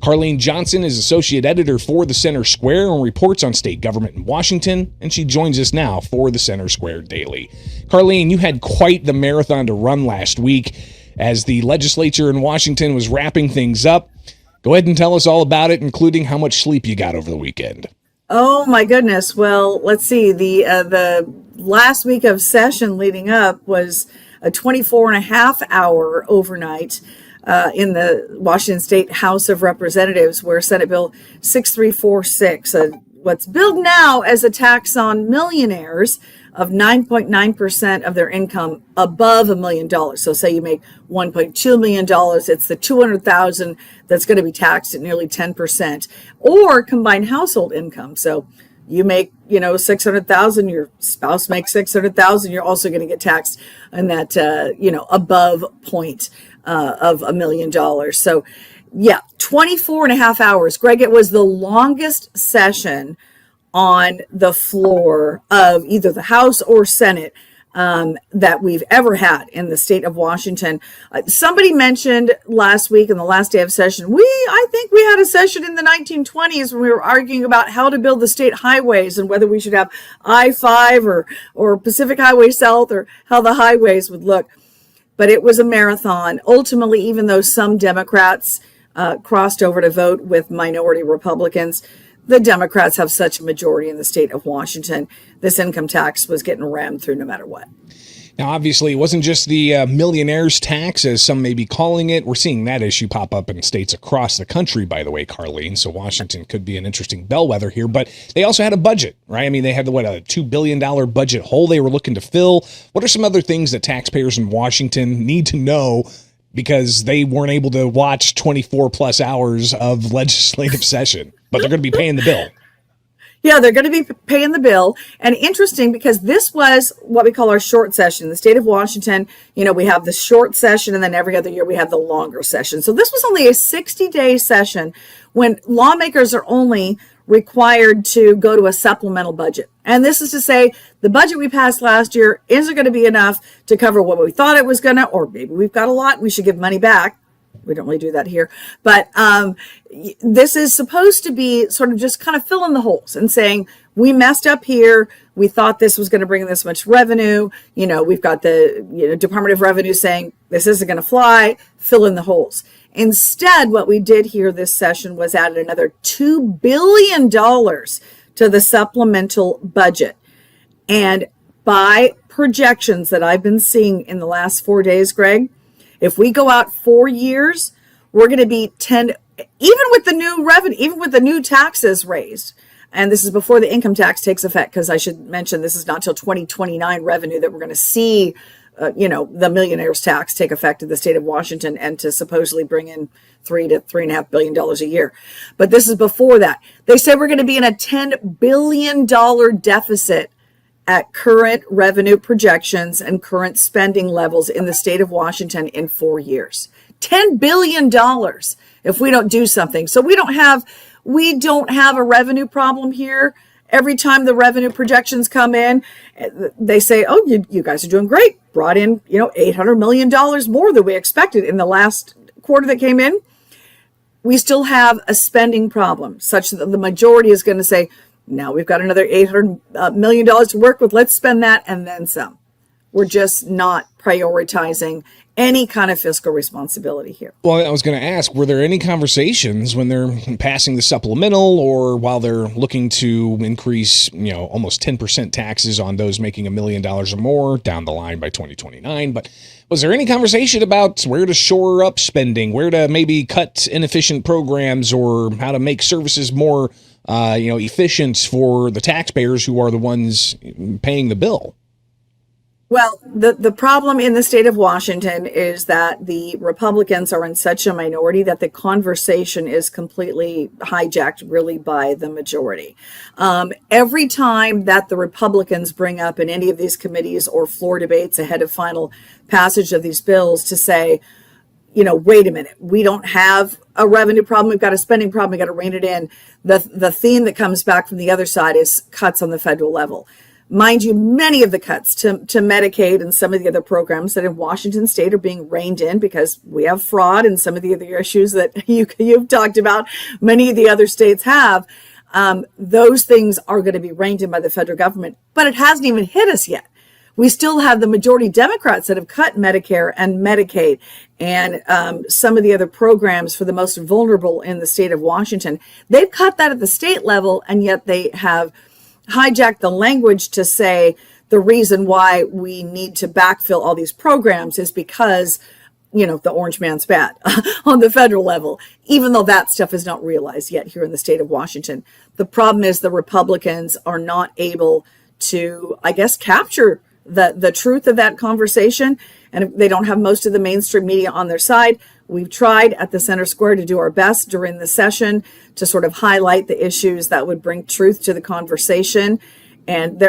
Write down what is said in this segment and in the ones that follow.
Carleen Johnson is associate editor for the Center Square and reports on state government in Washington, and she joins us now for the Center Square Daily. Carleen, you had quite the marathon to run last week as the legislature in Washington was wrapping things up. Go ahead and tell us all about it, including how much sleep you got over the weekend. Oh my goodness. Well, let's see. The last week of session leading up was a 24-and-a-half-hour overnight in the Washington State House of Representatives, where Senate Bill 6346, what's billed now as a tax on millionaires of 9.9% of their income above $1 million. So say you make $1.2 million, it's the $200,000 that's going to be taxed at nearly 10%, or combined household income. So you make, $600,000, your spouse makes $600,000, you're also going to get taxed on that, above point of $1 million. So yeah, 24-and-a-half hours. Greg, it was the longest session on the floor of either the House or Senate that we've ever had in the state of Washington. Somebody mentioned last week in the last day of session, I think we had a session in the 1920s when we were arguing about how to build the state highways and whether we should have I-5 or Pacific Highway South, or how the highways would look. But it was a marathon. Ultimately, even though some Democrats crossed over to vote with minority Republicans, the Democrats have such a majority in the state of Washington. This income tax was getting rammed through no matter what. Now, obviously, it wasn't just the millionaires tax, as some may be calling it. We're seeing that issue pop up in states across the country, by the way, Carleen. So Washington could be an interesting bellwether here. But they also had a budget, right? I mean, they had a $2 billion budget hole they were looking to fill. What are some other things that taxpayers in Washington need to know, because they weren't able to watch 24 plus hours of legislative session, but they're going to be paying the bill? Yeah, they're going to be paying the bill. And interesting, because this was what we call our short session. In the state of Washington, we have the short session, and then every other year we have the longer session. So this was only a 60-day session when lawmakers are only required to go to a supplemental budget. And this is to say, the budget we passed last year isn't going to be enough to cover what we thought it was going to, or maybe we've got a lot and we should give money back. We don't really do that here. But this is supposed to be sort of just kind of filling the holes and saying, we messed up here. We thought this was going to bring this much revenue. We've got the Department of Revenue saying this isn't going to fly. Fill in the holes. Instead, what we did here this session was add another $2 billion to the supplemental budget. And by projections that I've been seeing in the last 4 days, Greg, if we go out 4 years, we're going to be 10, even with the new revenue, even with the new taxes raised. And this is before the income tax takes effect, because I should mention this is not until 2029 revenue that we're going to see, the millionaires tax take effect in the state of Washington, and to supposedly bring in $3 to $3.5 billion a year. But this is before that. They said we're going to be in a $10 billion deficit at current revenue projections and current spending levels in the state of Washington in 4 years. $10 billion if we don't do something. So we don't have a revenue problem here. Every time the revenue projections come in, they say, oh, you guys are doing great. Brought in, $800 million more than we expected in the last quarter that came in. We still have a spending problem, such that the majority is going to say, now we've got another $800 million to work with. Let's spend that and then some. We're just not prioritizing any kind of fiscal responsibility here. Well, I was going to ask, were there any conversations when they're passing the supplemental, or while they're looking to increase, almost 10% taxes on those making $1 million or more down the line by 2029? But was there any conversation about where to shore up spending, where to maybe cut inefficient programs, or how to make services more efficient for the taxpayers who are the ones paying the bill? Well, the problem in the state of Washington is that the Republicans are in such a minority that the conversation is completely hijacked really by the majority. Every time that the Republicans bring up in any of these committees or floor debates ahead of final passage of these bills to say, wait a minute, we don't have a revenue problem, we've got a spending problem, we got to rein it in. The theme that comes back from the other side is cuts on the federal level. Mind you, many of the cuts to Medicaid and some of the other programs that in Washington state are being reined in because we have fraud and some of the other issues that you've talked about, many of the other states have. Those things are going to be reined in by the federal government, but it hasn't even hit us yet. We still have the majority Democrats that have cut Medicare and Medicaid and some of the other programs for the most vulnerable in the state of Washington. They've cut that at the state level, and yet they have hijacked the language to say the reason why we need to backfill all these programs is because, the orange man's bad on the federal level, even though that stuff is not realized yet here in the state of Washington. The problem is the Republicans are not able to, I guess, capture the truth of that conversation, and they don't have most of the mainstream media on their side. We've tried at the Center Square to do our best during the session to sort of highlight the issues that would bring truth to the conversation. And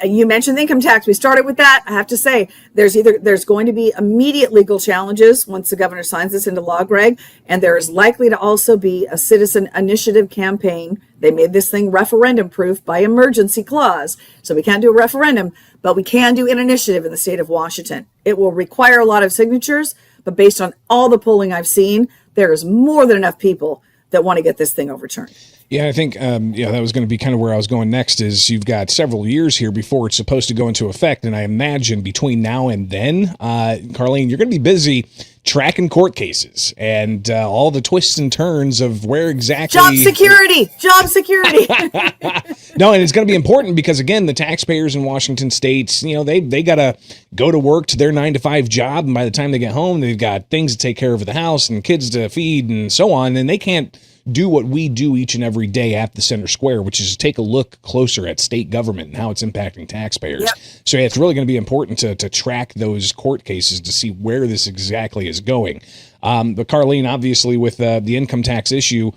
you mentioned the income tax. We started with that. I have to say, there's going to be immediate legal challenges once the governor signs this into law, Greg, and there is likely to also be a citizen initiative campaign. They made this thing referendum proof by emergency clause, so we can't do a referendum, but we can do an initiative in the state of Washington. It will require a lot of signatures, but based on all the polling I've seen, there is more than enough people that want to get this thing overturned. Yeah, I think that was going to be kind of where I was going next. Is you've got several years here before it's supposed to go into effect, and I imagine between now and then, Carleen, you're going to be busy tracking court cases and all the twists and turns of where exactly job security. No, and it's going to be important because again, the taxpayers in Washington State, they got to go to work to their 9-to-5 job, and by the time they get home, they've got things to take care of at the house and kids to feed and so on, and they can't do what we do each and every day at the Center Square, which is to take a look closer at state government and how it's impacting taxpayers. Yep. So yeah, it's really going to be important to track those court cases to see where this exactly is going. But Carleen, obviously with the income tax issue,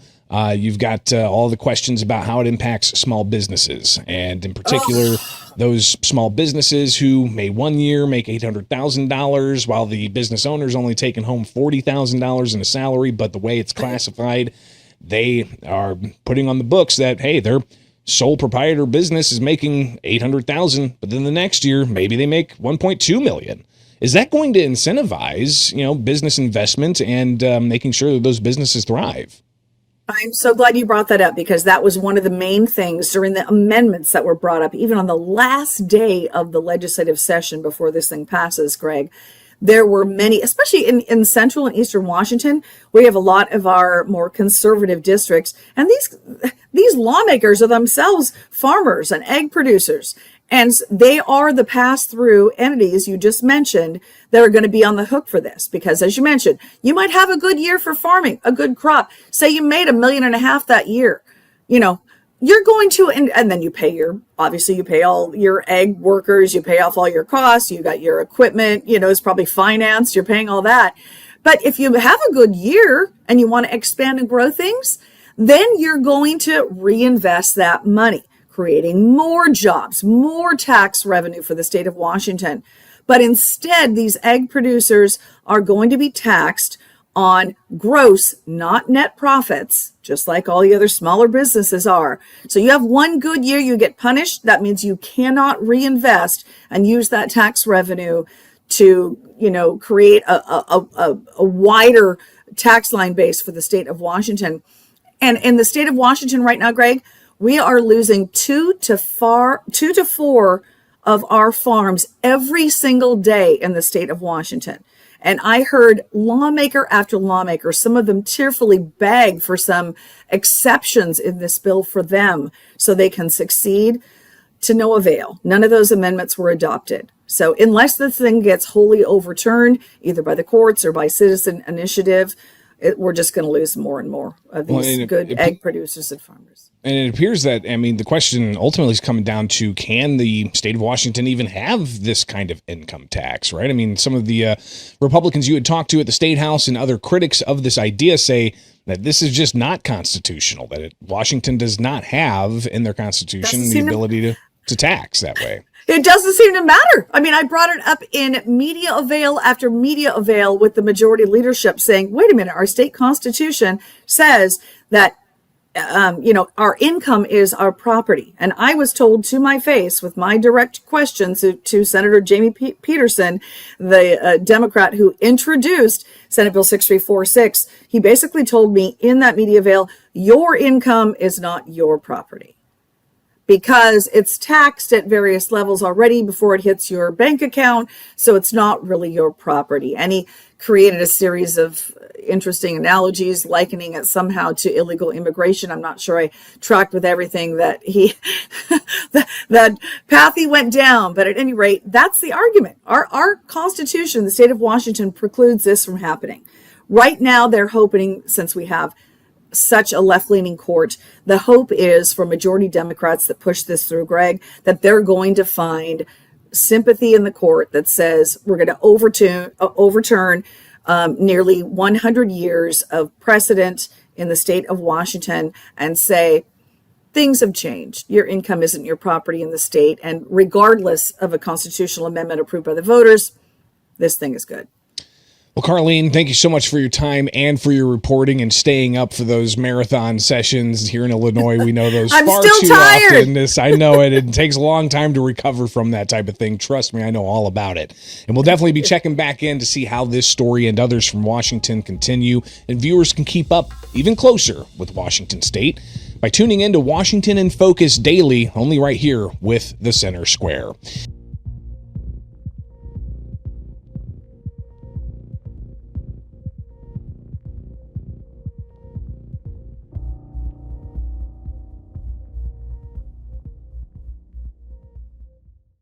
you've got all the questions about how it impacts small businesses, and in particular, those small businesses who may one year make $800,000 while the business owner's only taking home $40,000 in a salary, but the way it's classified, they are putting on the books that, hey, their sole proprietor business is making $800,000, but then the next year, maybe they make $1.2 million. Is that going to incentivize, business investment and making sure that those businesses thrive? I'm so glad you brought that up, because that was one of the main things during the amendments that were brought up, even on the last day of the legislative session before this thing passes, Greg. There were many, especially in central and eastern Washington, where we have a lot of our more conservative districts. And these lawmakers are themselves farmers and egg producers. And they are the pass-through entities you just mentioned that are going to be on the hook for this. Because as you mentioned, you might have a good year for farming, a good crop. Say you made $1.5 million that year. You're going to, and then you pay you pay all your egg workers, you pay off all your costs, you got your equipment, it's probably financed, you're paying all that. But if you have a good year and you want to expand and grow things, then you're going to reinvest that money, creating more jobs, more tax revenue for the state of Washington. But instead, these egg producers are going to be taxed on gross, not net profits, just like all the other smaller businesses are. So you have one good year, you get punished. That means you cannot reinvest and use that tax revenue to, create a wider tax line base for the state of Washington. And in the state of Washington right now, Greg, we are losing 2 to 4 of our farms every single day in the state of Washington. And I heard lawmaker after lawmaker, some of them tearfully beg for some exceptions in this bill for them so they can succeed, to no avail. None of those amendments were adopted. So unless the thing gets wholly overturned, either by the courts or by citizen initiative, we're just going to lose more and more of these egg producers and farmers. And it appears that, the question ultimately is coming down to, can the state of Washington even have this kind of income tax, right? Some of the Republicans you had talked to at the State House and other critics of this idea say that this is just not constitutional, that Washington does not have in their constitution the ability to tax that way. It doesn't seem to matter. I brought it up in media avail after media avail with the majority leadership saying, wait a minute, our state constitution says that our income is our property. And I was told to my face with my direct questions to Senator Jamie Peterson, the Democrat who introduced Senate Bill 6346, he basically told me in that media avail, your income is not your property, because it's taxed at various levels already before it hits your bank account. So it's not really your property. And he created a series of interesting analogies, likening it somehow to illegal immigration. I'm not sure I tracked with everything that that path he went down. But at any rate, that's the argument. Our Constitution, the state of Washington, precludes this from happening. Right now, they're hoping, since we have such a left-leaning court, the hope is for majority Democrats that push this through, Greg, that they're going to find sympathy in the court that says we're going to overturn nearly 100 years of precedent in the state of Washington and say things have changed. Your income isn't your property in the state, and regardless of a constitutional amendment approved by the voters, this thing is good. Well, Carleen, thank you so much for your time and for your reporting and staying up for those marathon sessions here in Illinois. We know those I'm far still too tired. often. I know it. It takes a long time to recover from that type of thing. Trust me, I know all about it. And we'll definitely be checking back in to see how this story and others from Washington continue. And viewers can keep up even closer with Washington State by tuning in to Washington in Focus Daily, only right here with the Center Square.